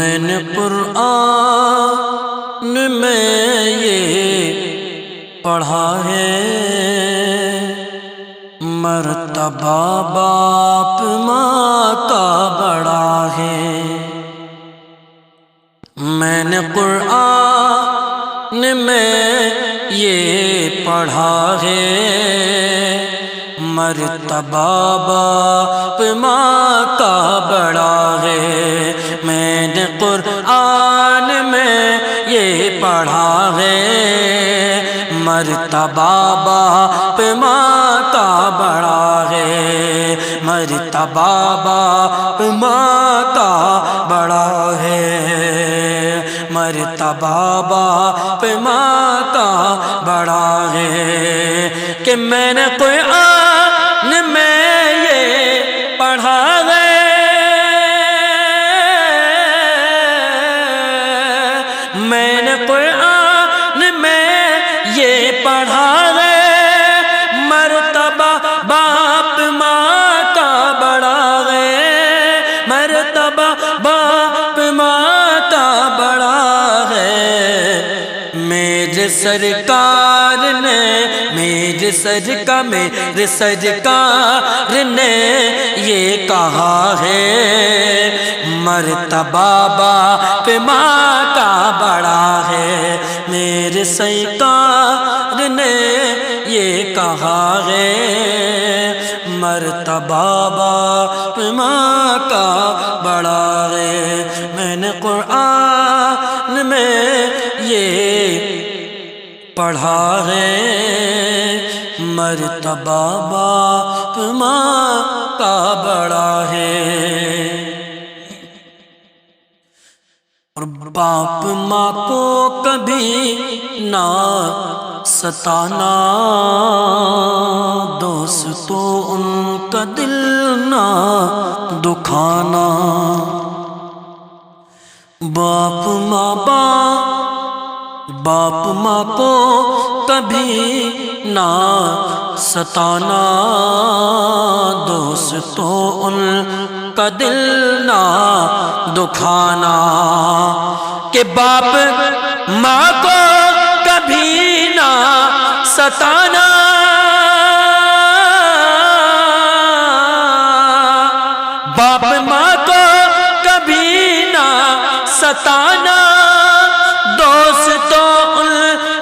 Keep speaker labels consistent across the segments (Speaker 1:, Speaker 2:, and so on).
Speaker 1: میں نے قرآن میں یہ پڑھا ہے، مرتبہ باپ ماں کا بڑا ہے۔ میں نے قرآن میں یہ پڑھا ہے، مرتبہ باپ ماں کا بڑا ہے۔ میں نے قرآن میں یہ پڑھا ہے، مرتبہ باپ ماں کا بڑا ہے، مرتبہ باپ ماں کا بڑا ہے، مرتبہ باپ ماں کا بڑا ہے۔ کہ میں نے قرآن میں یہ پڑھا ہے، میں نے قرآن میں یہ پڑھا ہے، مرتبہ باپ ماں کا بڑا ہے، مرتبہ باپ ماں کا بڑا ہے۔ میرے سرکار نے، میرے سرکار نے یہ کہا ہے، مرتبہ باپ ماں کا بڑا ہے۔ میرے سرکار نے یہ کہا ہے، مرتبہ باپ ماں کا بڑا ہے۔ میں نے قرآن میں یہ پڑھا ہے، مرتبہ باپ ماں کا بڑا ہے۔ اور باپ ماں کو کبھی نہ ستانا، دوستوں ان کا دل نہ دکھانا۔ باپ ماں کو کبھی نہ ستانا، دوستوں ان کا دل نہ دکھانا۔ کہ باپ ماں کو کبھی نہ ستانا، باپ ماں کو کبھی نہ ستانا، دوستوں ان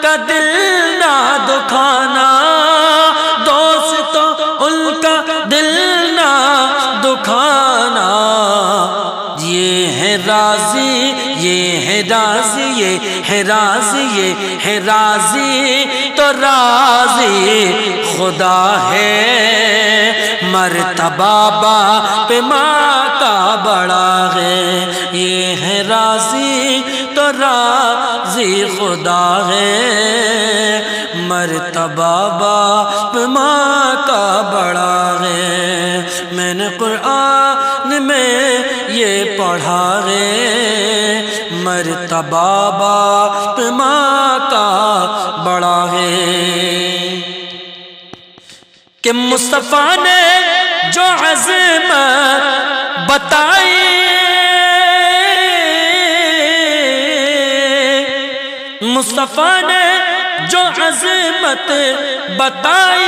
Speaker 1: کا دل نہ دکھانا، دوستوں ان کا دل نہ دکھانا۔ یہ ہے راضی، یہ ہے راضی، یہ ہے راضی، یہ ہے راضی تو راضی خدا ہے، مرتبہ باپ ماں کا بڑا ہے۔ یہ ہے راضی تو راضی خدا ہے، مرتبہ باپ ماں کا بڑا ہے۔ میں نے قرآن میں یہ پڑھا ہے، مرتبہ باپ ماں کا بڑا ہے۔ کہ مصطفیٰ نے جو عظمت بتائی، مصطفیٰ نے جو عظمت بتائی،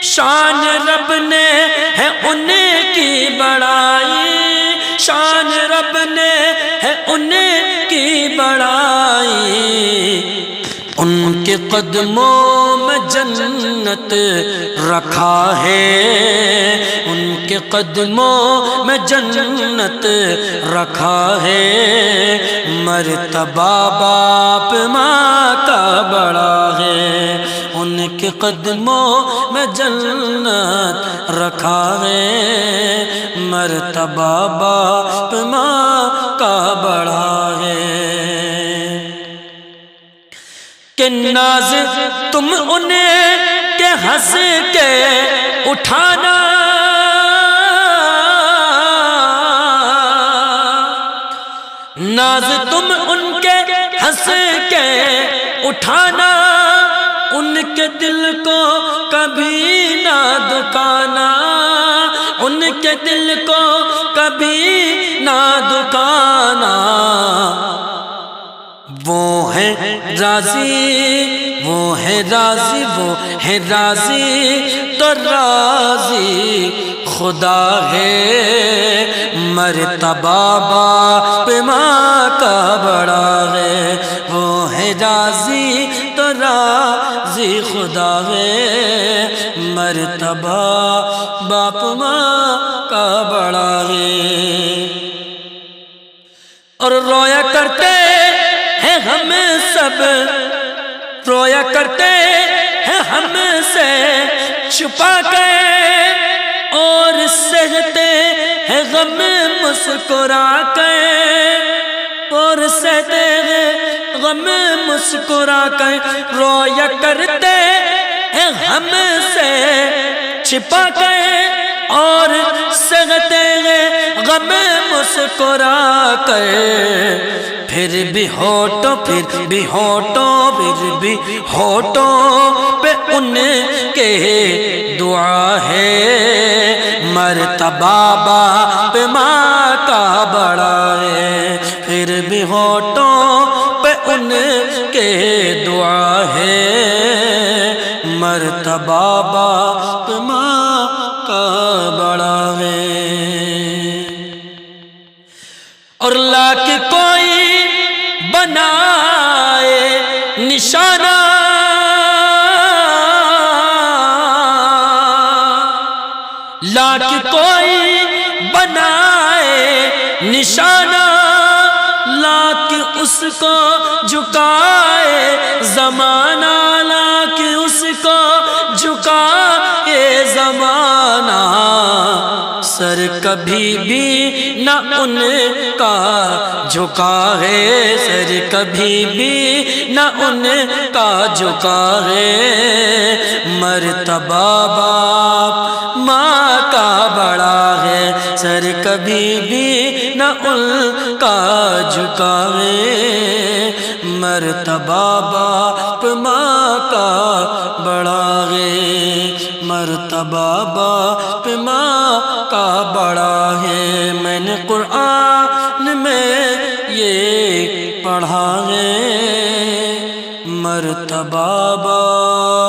Speaker 1: شان رب نے ہے ان کی بڑائی، شان رب نے ہے ان کی بڑائی۔ ان کے قدموں میں جنت رکھا ہے، ان کے قدموں میں جنت رکھا ہے، مرتبہ باپ ماں کا بڑا ہے۔ ان کے قدموں میں جنت رکھا ہے، مرتبہ باپ ماں کا بڑا ہے۔ کہ ناز تم انہیں کے ہنس کے اٹھانا، ناز تم ان کے ہنس کے اٹھانا، ان کے دل کو کبھی نہ دکانا، ان کے دل کو کبھی نہ دکانا، وہ ہے راضی، وہ ہے راضی، وہ ہے راضی تو راضی خدا ہے، مرتبہ باپ ماں کا بڑا ہے، وہ ہے راضی تو راضی خدا ہے، مرتبہ باپ ماں کا بڑا ہے۔ اور رویا کرتے ہیں ہم سب، رویا کرتے ہیں ہم سے چھپا کے، اور سہتے ہیں غم مسکرا کے، اور سہتے ہیں غم مسکرا کے، رویا کرتے ہیں ہم سے چھپا کے، اور سہتے ہیں غم مسکرا کے، پھر بھی ہوٹوں، پھر بھی ہوٹوں، پھر بھی ہوٹوں پہ ان کے دعا ہے، مرتبہ باپ ماں کا بڑا ہے، پھر بھی ہوٹوں پہ ان کے دعا ہے، مرتبہ باپ ماں کا بڑا ہے۔ اور لاکھ کوئی بنائے نشانہ، لاکھ کوئی بنائے نشانہ، لاکھ اس کو جھکائے زمانہ، لاکھ اس کو جھکائے زمانہ، سر کبھی بھی نہ ان کا جھکا ہے، سر کبھی بھی نہ ان کا جھکا ہے، مرتبہ باپ ماں کا بڑا ہے، سر کبھی بھی نہ ان کا جھکا ہے، مرتبہ باپ ماں کا بڑا ہے، مرتبہ باپ ماں کا بڑا ہے۔ میں نے قرآن میں یہ پڑھا ہے، مرتبہ باپ